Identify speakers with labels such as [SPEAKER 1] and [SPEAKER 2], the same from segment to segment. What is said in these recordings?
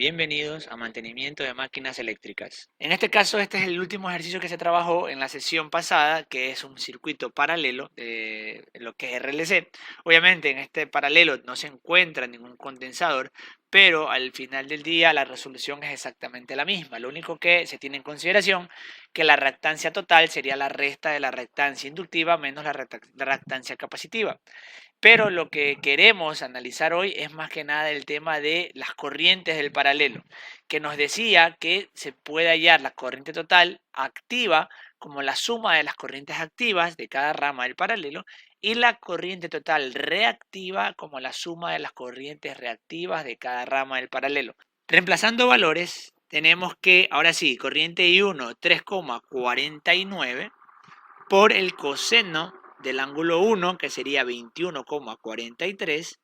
[SPEAKER 1] Bienvenidos a Mantenimiento de Máquinas Eléctricas. En este caso, este es el último ejercicio que se trabajó en la sesión pasada, que es un circuito paralelo de lo que es RLC. Obviamente, en este paralelo no se encuentra ningún condensador, pero al final del día la resolución es exactamente la misma. Lo único que se tiene en consideración que la reactancia total sería la resta de la reactancia inductiva menos la reactancia capacitiva. Pero lo que queremos analizar hoy es más que nada el tema de las corrientes del paralelo, que nos decía que se puede hallar la corriente total activa como la suma de las corrientes activas de cada rama del paralelo y la corriente total reactiva como la suma de las corrientes reactivas de cada rama del paralelo. Reemplazando valores, tenemos que, ahora sí, corriente I1 3,49 por el coseno del ángulo 1, que sería 21,43,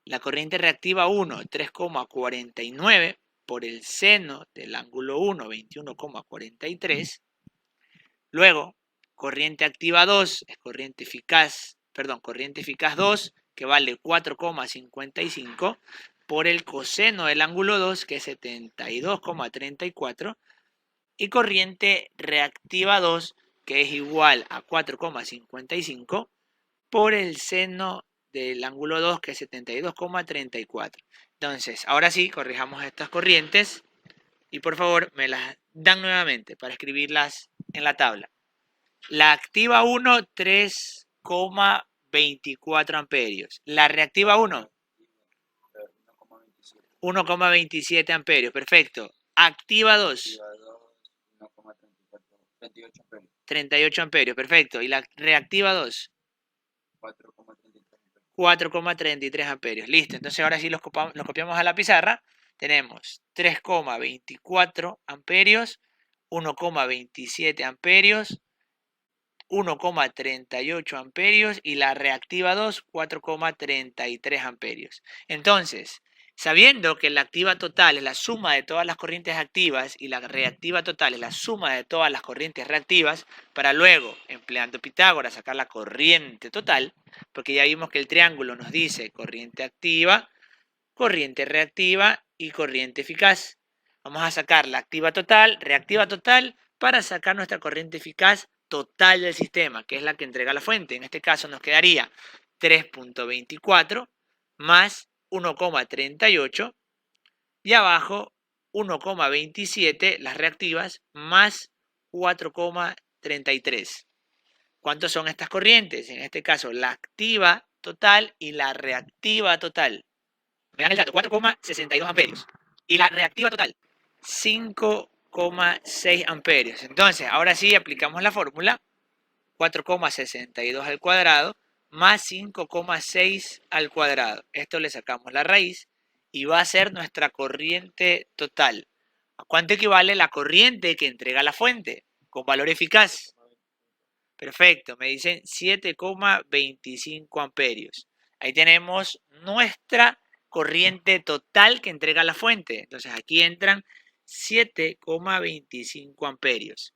[SPEAKER 1] la corriente reactiva 1, 3,49 por el seno del ángulo 1, 21,43. Luego, corriente activa 2 es corriente eficaz 2, que vale 4,55 por el coseno del ángulo 2, que es 72,34, y corriente reactiva 2, que es igual a 4,55 por el seno del ángulo 2, que es 72,34. Entonces, ahora sí, corrijamos estas corrientes y por favor me las dan nuevamente para escribirlas en la tabla. La activa 1, 3,24 amperios. La reactiva 1, 1,27 amperios. Perfecto. Activa 2, 38 amperios. Perfecto. Y la reactiva 2, 4,33 amperios. Listo. Entonces ahora sí los copiamos a la pizarra. Tenemos 3,24 amperios, 1,27 amperios, 1,38 amperios y la reactiva 2, 4,33 amperios. Entonces, sabiendo que la activa total es la suma de todas las corrientes activas y la reactiva total es la suma de todas las corrientes reactivas, para luego, empleando Pitágoras, sacar la corriente total, porque ya vimos que el triángulo nos dice corriente activa, corriente reactiva y corriente eficaz. Vamos a sacar la activa total, reactiva total, para sacar nuestra corriente eficaz total del sistema, que es la que entrega la fuente. En este caso nos quedaría 3,24 más 1,38 y abajo 1,27 las reactivas más 4,33. ¿Cuántos son estas corrientes? En este caso la activa total y la reactiva total. Me dan el dato, 4,62 amperios. Y la reactiva total, 5,6 amperios. Entonces, ahora sí aplicamos la fórmula, 4,62 al cuadrado más 5,6 al cuadrado. Esto le sacamos la raíz y va a ser nuestra corriente total. ¿A cuánto equivale la corriente que entrega la fuente con valor eficaz? Perfecto, me dicen 7,25 amperios. Ahí tenemos nuestra corriente total que entrega la fuente. Entonces aquí entran 7,25 amperios.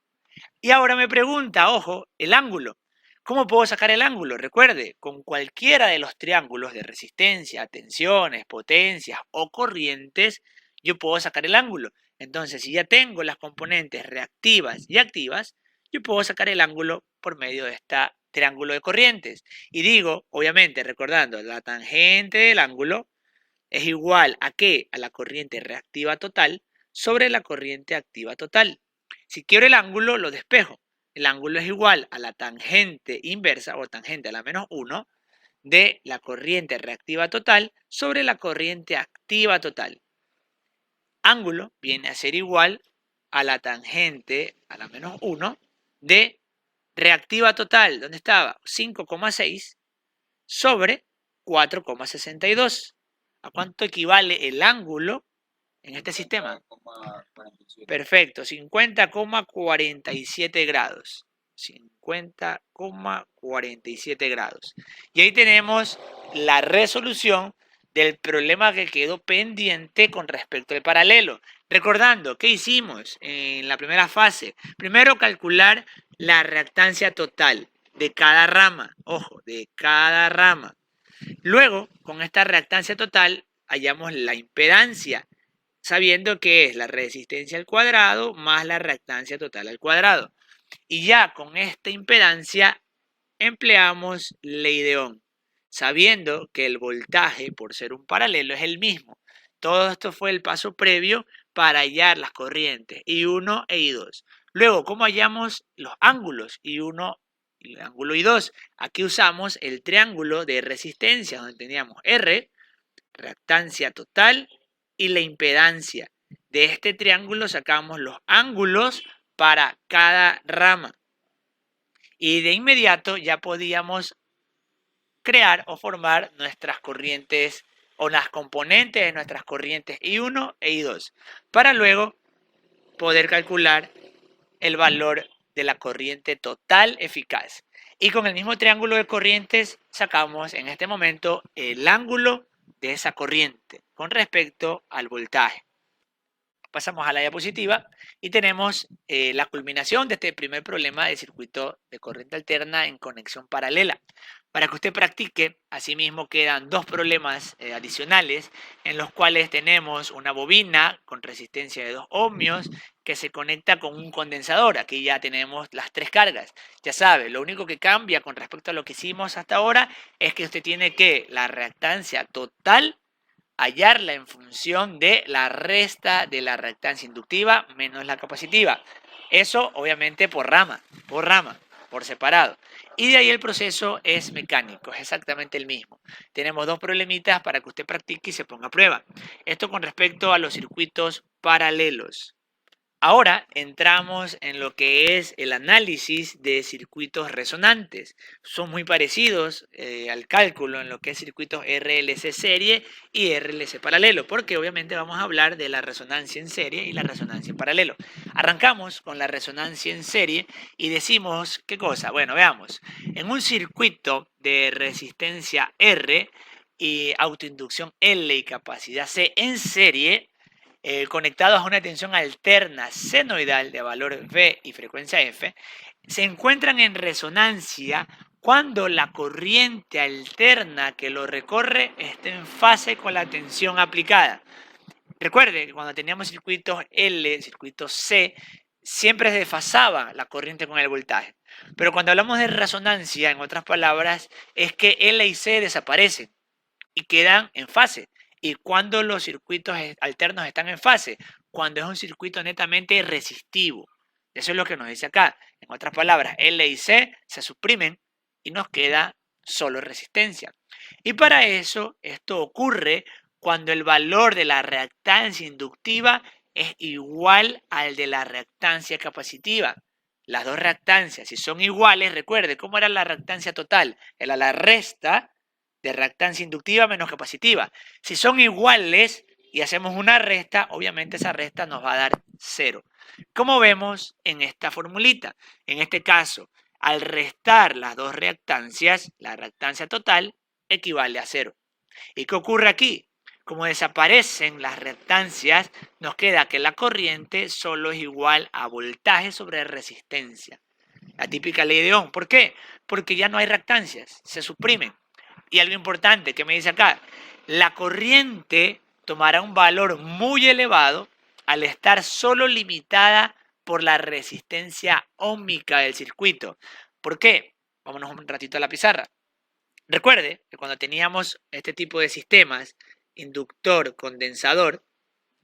[SPEAKER 1] Y ahora me pregunta, ojo, el ángulo. ¿Cómo puedo sacar el ángulo? Recuerde, con cualquiera de los triángulos de resistencia, tensiones, potencias o corrientes, yo puedo sacar el ángulo. Entonces, si ya tengo las componentes reactivas y activas, yo puedo sacar el ángulo por medio de este triángulo de corrientes. Y digo, obviamente, recordando, la tangente del ángulo es igual a ¿qué? A la corriente reactiva total sobre la corriente activa total. Si quiero el ángulo, lo despejo. El ángulo es igual a la tangente inversa o tangente a la menos 1 de la corriente reactiva total sobre la corriente activa total. Ángulo viene a ser igual a la tangente a la menos 1 de reactiva total, ¿dónde estaba? 5,6 sobre 4,62. ¿A cuánto equivale el ángulo en este sistema?
[SPEAKER 2] 50,47.
[SPEAKER 1] Perfecto, 50,47 grados. 50,47 grados. Y ahí tenemos la resolución del problema que quedó pendiente con respecto al paralelo. Recordando, ¿qué hicimos en la primera fase? Primero calcular la reactancia total de cada rama. Ojo, de cada rama. Luego, con esta reactancia total, hallamos la impedancia sabiendo que es la resistencia al cuadrado más la reactancia total al cuadrado. Y ya con esta impedancia empleamos ley de Ohm, sabiendo que el voltaje, por ser un paralelo, es el mismo. Todo esto fue el paso previo para hallar las corrientes I1 e I2. Luego, ¿cómo hallamos los ángulos I1 y el ángulo I2? Aquí usamos el triángulo de resistencia, donde teníamos R, reactancia total, y la impedancia. De este triángulo sacamos los ángulos para cada rama. Y de inmediato ya podíamos crear o formar nuestras corrientes o las componentes de nuestras corrientes I1 e I2 para luego poder calcular el valor de la corriente total eficaz. Y con el mismo triángulo de corrientes sacamos en este momento el ángulo de esa corriente con respecto al voltaje. Pasamos a la diapositiva y tenemos la culminación de este primer problema de circuito de corriente alterna en conexión paralela. Para que usted practique, asimismo quedan dos problemas adicionales en los cuales tenemos una bobina con resistencia de 2 ohmios que se conecta con un condensador. Aquí ya tenemos las tres cargas. Ya sabe, lo único que cambia con respecto a lo que hicimos hasta ahora es que usted tiene que la reactancia total hallarla en función de la resta de la reactancia inductiva menos la capacitiva. Eso obviamente por rama, por separado. Y de ahí el proceso es mecánico, es exactamente el mismo. Tenemos dos problemitas para que usted practique y se ponga a prueba. Esto con respecto a los circuitos paralelos. Ahora entramos en lo que es el análisis de circuitos resonantes. Son muy parecidos al cálculo en lo que es circuitos RLC serie y RLC paralelo, porque obviamente vamos a hablar de la resonancia en serie y la resonancia en paralelo. Arrancamos con la resonancia en serie y decimos, ¿qué cosa? Bueno, veamos. En un circuito de resistencia R y autoinducción L y capacidad C en serie, conectados a una tensión alterna senoidal de valor V y frecuencia F, se encuentran en resonancia cuando la corriente alterna que lo recorre esté en fase con la tensión aplicada. Recuerde que cuando teníamos circuitos L, circuitos C, siempre se desfasaba la corriente con el voltaje. Pero cuando hablamos de resonancia, en otras palabras, es que L y C desaparecen y quedan en fase. ¿Y cuando los circuitos alternos están en fase? Cuando es un circuito netamente resistivo. Eso es lo que nos dice acá. En otras palabras, L y C se suprimen y nos queda solo resistencia. Y para eso, esto ocurre cuando el valor de la reactancia inductiva es igual al de la reactancia capacitiva. Las dos reactancias, si son iguales, recuerde, ¿cómo era la reactancia total? Era la resta de reactancia inductiva menos capacitiva. Si son iguales y hacemos una resta, obviamente esa resta nos va a dar 0. Como vemos en esta formulita, en este caso, al restar las dos reactancias, la reactancia total equivale a 0. ¿Y qué ocurre aquí? Como desaparecen las reactancias, nos queda que la corriente solo es igual a voltaje sobre resistencia. La típica ley de Ohm. ¿Por qué? Porque ya no hay reactancias, se suprimen. Y algo importante que me dice acá, la corriente tomará un valor muy elevado al estar solo limitada por la resistencia óhmica del circuito. ¿Por qué? Vámonos un ratito a la pizarra. Recuerde que cuando teníamos este tipo de sistemas, inductor, condensador,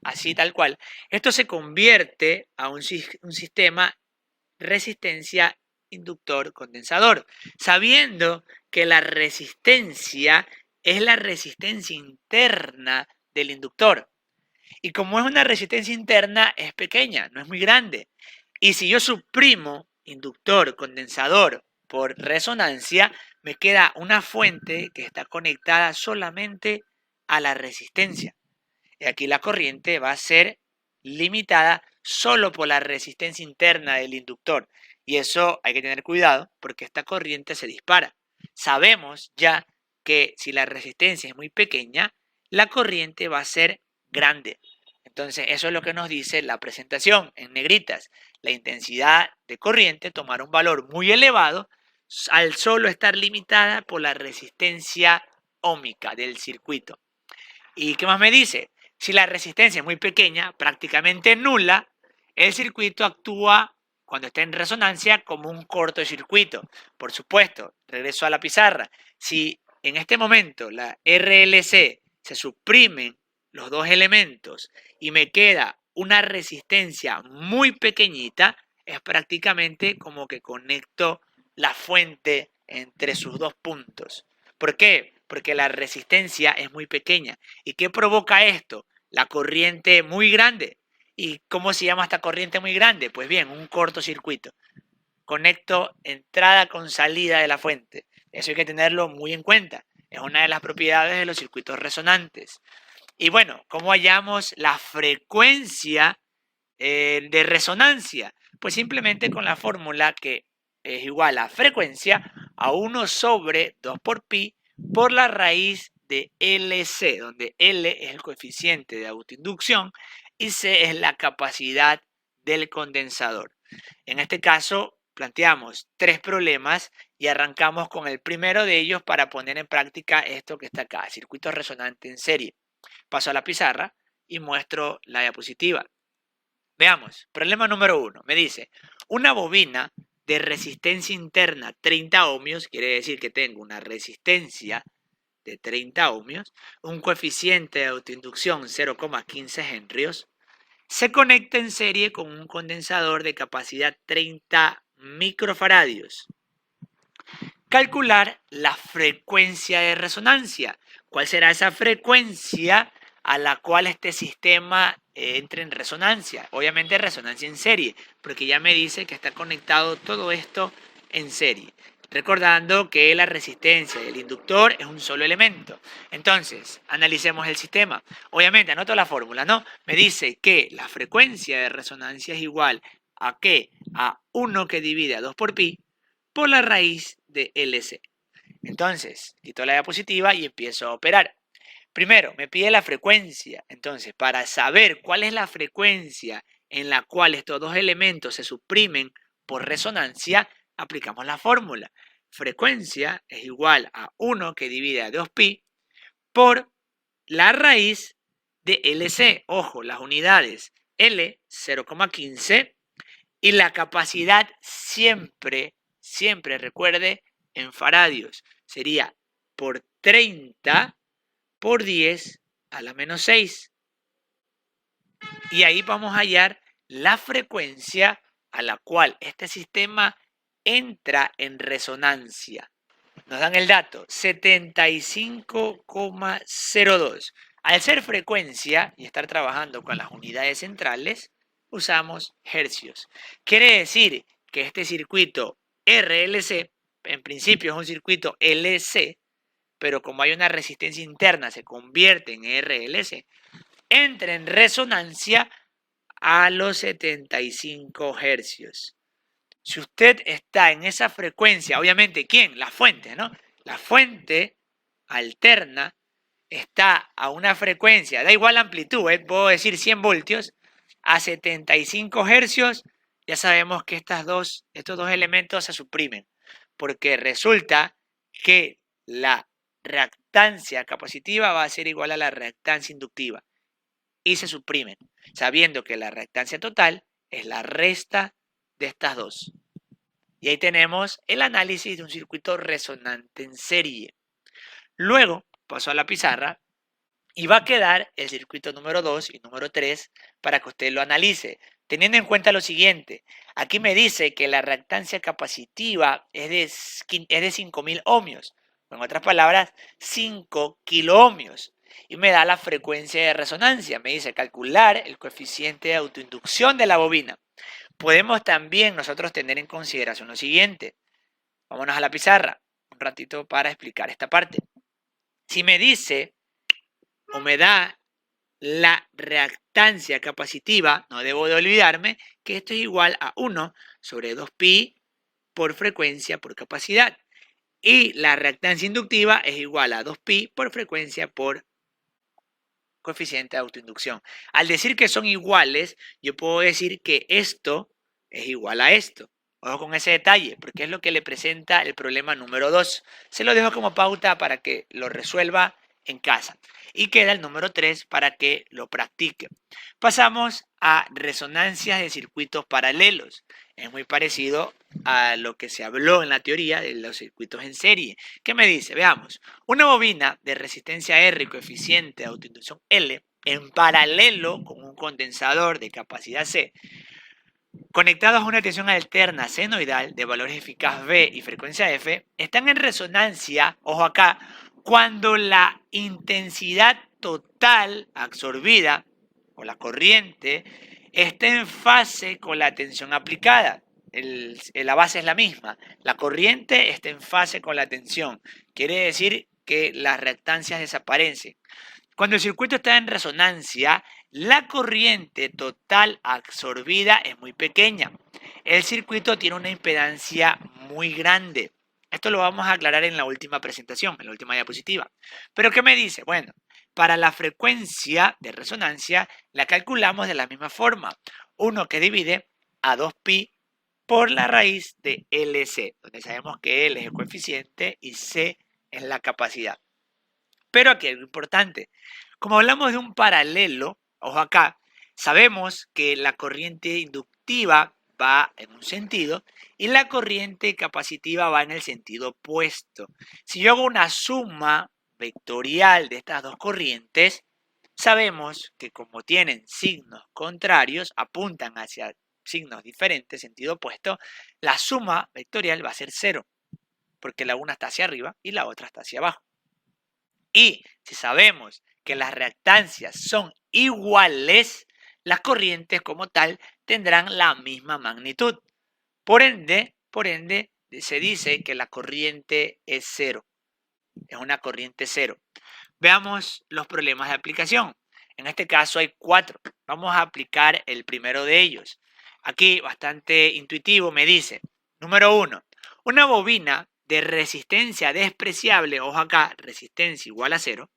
[SPEAKER 1] así tal cual, esto se convierte a un sistema resistencia inductor condensador, sabiendo que la resistencia es la resistencia interna del inductor. Y como es una resistencia interna, es pequeña, no es muy grande. Y si yo suprimo inductor condensador por resonancia, me queda una fuente que está conectada solamente a la resistencia. Y aquí la corriente va a ser limitada solo por la resistencia interna del inductor. Y eso hay que tener cuidado porque esta corriente se dispara. Sabemos ya que si la resistencia es muy pequeña, la corriente va a ser grande. Entonces eso es lo que nos dice la presentación en negritas. La intensidad de corriente tomará un valor muy elevado al solo estar limitada por la resistencia óhmica del circuito. ¿Y qué más me dice? Si la resistencia es muy pequeña, prácticamente nula, el circuito actúa cuando está en resonancia como un cortocircuito. Por supuesto, regreso a la pizarra. Si en este momento la RLC se suprimen los dos elementos y me queda una resistencia muy pequeñita, es prácticamente como que conecto la fuente entre sus dos puntos. ¿Por qué? Porque la resistencia es muy pequeña. ¿Y qué provoca esto? La corriente muy grande. ¿Y cómo se llama esta corriente muy grande? Pues bien, un cortocircuito. Conecto entrada con salida de la fuente. Eso hay que tenerlo muy en cuenta. Es una de las propiedades de los circuitos resonantes. Y bueno, ¿cómo hallamos la frecuencia de resonancia? Pues simplemente con la fórmula que es igual a frecuencia a 1 sobre 2 por pi por la raíz de LC, donde L es el coeficiente de autoinducción y C es la capacidad del condensador. En este caso, planteamos tres problemas y arrancamos con el primero de ellos para poner en práctica esto que está acá, circuito resonante en serie. Paso a la pizarra y muestro la diapositiva. Veamos, problema número 1. Me dice, una bobina de resistencia interna 30 ohmios, quiere decir que tengo una resistencia de 30 ohmios, un coeficiente de autoinducción 0,15 henrios, se conecta en serie con un condensador de capacidad 30 microfaradios. Calcular la frecuencia de resonancia. ¿Cuál será esa frecuencia a la cual este sistema entre en resonancia? Obviamente resonancia en serie, porque ya me dice que está conectado todo esto en serie. Recordando que la resistencia del inductor es un solo elemento. Entonces, analicemos el sistema. Obviamente, anoto la fórmula, ¿no? Me dice que la frecuencia de resonancia es igual a ¿qué? A 1 que divide a 2 por pi por la raíz de LC. Entonces, quito la diapositiva y empiezo a operar. Primero, me pide la frecuencia. Entonces, para saber cuál es la frecuencia en la cual estos dos elementos se suprimen por resonancia, aplicamos la fórmula. Frecuencia es igual a 1 que divide a 2pi por la raíz de LC. Ojo, las unidades L, 0,15 y la capacidad siempre recuerde en faradios. Sería por 30 por 10 a la menos 6. Y ahí vamos a hallar la frecuencia a la cual este sistema entra en resonancia. Nos dan el dato 75,02. Al ser frecuencia y estar trabajando con las unidades centrales, usamos hercios. Quiere decir que este circuito RLC, en principio es un circuito LC, pero como hay una resistencia interna, se convierte en RLC, entra en resonancia a los 75 hercios. Si usted está en esa frecuencia, obviamente, ¿quién? La fuente, ¿no? La fuente alterna está a una frecuencia, da igual la amplitud, puedo decir 100 voltios, a 75 hercios, ya sabemos que estos dos elementos se suprimen, porque resulta que la reactancia capacitiva va a ser igual a la reactancia inductiva, y se suprimen, sabiendo que la reactancia total es la resta de estas dos. Y ahí tenemos el análisis de un circuito resonante en serie. Luego paso a la pizarra y va a quedar el circuito número 2 y número 3 para que usted lo analice. Teniendo en cuenta lo siguiente, aquí me dice que la reactancia capacitiva es de 5000 ohmios. En otras palabras, 5 kiloohmios. Y me da la frecuencia de resonancia. Me dice calcular el coeficiente de autoinducción de la bobina. Podemos también nosotros tener en consideración lo siguiente. Vámonos a la pizarra un ratito para explicar esta parte. Si me dice o me da la reactancia capacitiva, no debo de olvidarme que esto es igual a 1 sobre 2pi por frecuencia por capacidad. Y la reactancia inductiva es igual a 2pi por frecuencia por coeficiente de autoinducción. Al decir que son iguales, yo puedo decir que esto es igual a esto. Ojo con ese detalle, porque es lo que le presenta el problema número 2. Se lo dejo como pauta para que lo resuelva en casa. Y queda el número 3 para que lo practiquen. Pasamos a resonancias de circuitos paralelos. Es muy parecido a lo que se habló en la teoría de los circuitos en serie. ¿Qué me dice? Veamos. Una bobina de resistencia R y coeficiente de autoinducción L en paralelo con un condensador de capacidad C, conectados a una tensión alterna senoidal de valores eficaz V y frecuencia F, están en resonancia, ojo acá, cuando la intensidad total absorbida o la corriente está en fase con la tensión aplicada. La base es la misma. La corriente está en fase con la tensión. Quiere decir que las reactancias desaparecen. Cuando el circuito está en resonancia, la corriente total absorbida es muy pequeña. El circuito tiene una impedancia muy grande. Esto lo vamos a aclarar en la última presentación, en la última diapositiva. ¿Pero qué me dice? Bueno, para la frecuencia de resonancia la calculamos de la misma forma. 1 que divide a 2pi por la raíz de LC, donde sabemos que L es el coeficiente y C es la capacidad. Pero aquí hay algo importante. Como hablamos de un paralelo, ojo acá, sabemos que la corriente inductiva va en un sentido y la corriente capacitiva va en el sentido opuesto. Si yo hago una suma vectorial de estas dos corrientes, sabemos que como tienen signos contrarios, apuntan hacia signos diferentes, sentido opuesto, la suma vectorial va a ser 0, porque la una está hacia arriba y la otra está hacia abajo. Y si sabemos que las reactancias son iguales, las corrientes como tal tendrán la misma magnitud. Por ende, se dice que la corriente es 0. Es una corriente 0. Veamos los problemas de aplicación. En este caso hay 4. Vamos a aplicar el primero de ellos. Aquí, bastante intuitivo, me dice, número 1, una bobina de resistencia despreciable, ojo acá, resistencia igual a 0,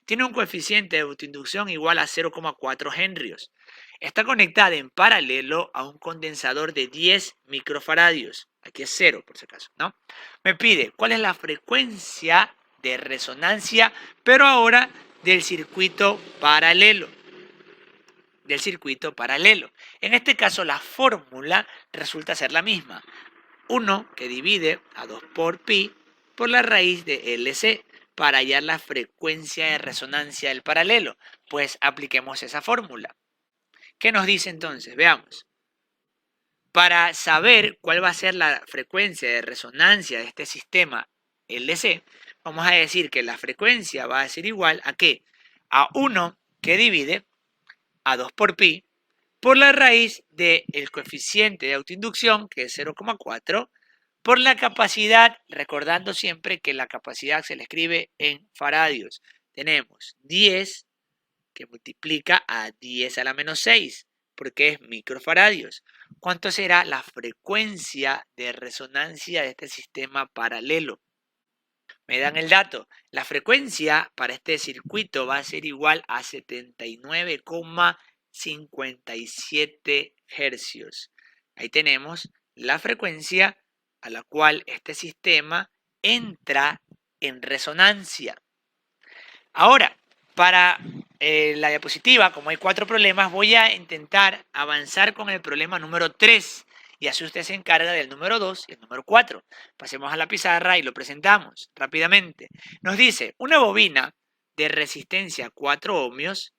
[SPEAKER 1] tiene un coeficiente de autoinducción igual a 0,4 henrios. Está conectada en paralelo a un condensador de 10 microfaradios. Aquí es 0, por si acaso, ¿no? Me pide cuál es la frecuencia de resonancia, pero ahora del circuito paralelo. En este caso, la fórmula resulta ser la misma. 1 que divide a 2 por pi por la raíz de LC para hallar la frecuencia de resonancia del paralelo. Pues apliquemos esa fórmula. ¿Qué nos dice entonces? Veamos. Para saber cuál va a ser la frecuencia de resonancia de este sistema LC, vamos a decir que la frecuencia va a ser igual a ¿qué? A 1 que divide a 2 por pi por la raíz del coeficiente de autoinducción, que es 0,4, por la capacidad, recordando siempre que la capacidad se le escribe en faradios. Tenemos 10 que multiplica a 10 a la menos 6, porque es microfaradios. ¿Cuánto será la frecuencia de resonancia de este sistema paralelo? Me dan el dato. La frecuencia para este circuito va a ser igual a 79,57 hercios. Ahí tenemos la frecuencia a la cual este sistema entra en resonancia. Ahora, para la diapositiva, como hay 4 problemas, voy a intentar avanzar con el problema número 3. Y así usted se encarga del número 2 y el número 4. Pasemos a la pizarra y lo presentamos rápidamente. Nos dice, una bobina de resistencia 4 ohmios,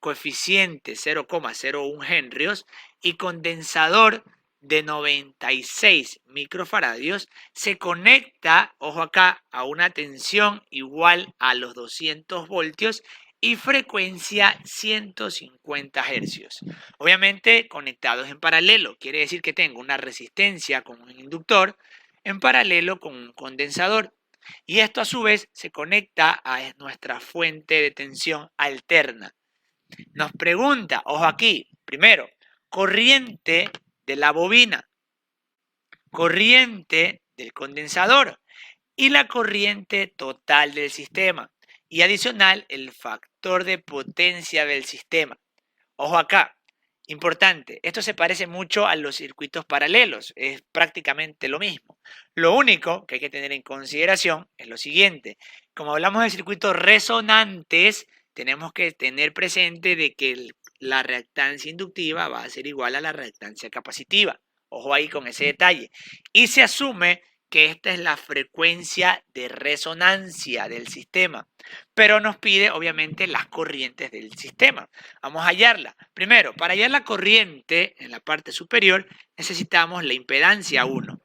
[SPEAKER 1] coeficiente 0,01 henrios y condensador de 96 microfaradios se conecta, ojo acá, a una tensión igual a los 200 voltios y frecuencia 150 hercios. Obviamente conectados en paralelo, quiere decir que tengo una resistencia con un inductor en paralelo con un condensador. Y esto a su vez se conecta a nuestra fuente de tensión alterna. Nos pregunta, ojo aquí, primero, corriente de la bobina, corriente del condensador y la corriente total del sistema. Y adicional, el factor de potencia del sistema. Ojo acá, importante, esto se parece mucho a los circuitos paralelos, es prácticamente lo mismo. Lo único que hay que tener en consideración es lo siguiente, como hablamos de circuitos resonantes, tenemos que tener presente de que la reactancia inductiva va a ser igual a la reactancia capacitiva. Ojo ahí con ese detalle. Y se asume que esta es la frecuencia de resonancia del sistema, pero nos pide obviamente las corrientes del sistema. Vamos a hallarla. Primero, para hallar la corriente en la parte superior necesitamos la impedancia 1.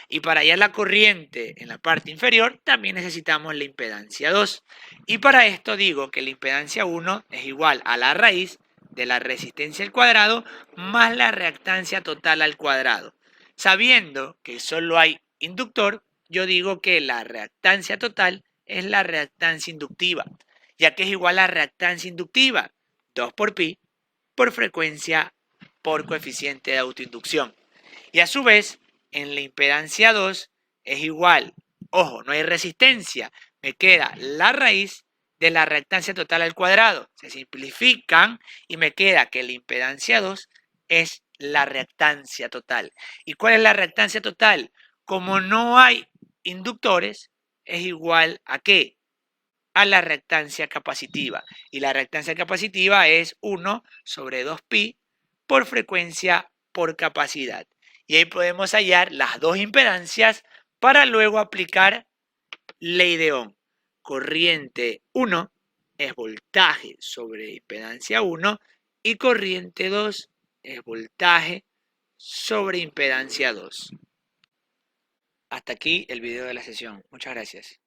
[SPEAKER 1] Y para hallar la corriente en la parte inferior también necesitamos la impedancia 2. Y para esto digo que la impedancia 1 es igual a la raíz de la resistencia al cuadrado más la reactancia total al cuadrado. Sabiendo que solo hay inductor, yo digo que la reactancia total es la reactancia inductiva, ya que es igual a reactancia inductiva, 2 por pi, por frecuencia, por coeficiente de autoinducción. Y a su vez, en la impedancia 2 es igual, ojo, no hay resistencia, me queda la raíz de la reactancia total al cuadrado. Se simplifican y me queda que la impedancia 2 es la reactancia total. ¿Y cuál es la reactancia total? Como no hay inductores, es igual a ¿qué? A la reactancia capacitiva. Y la reactancia capacitiva es 1 sobre 2pi por frecuencia por capacidad. Y ahí podemos hallar las dos impedancias para luego aplicar ley de Ohm. Corriente 1 es voltaje sobre impedancia 1 y corriente 2 es voltaje sobre impedancia 2. Hasta aquí el video de la sesión. Muchas gracias.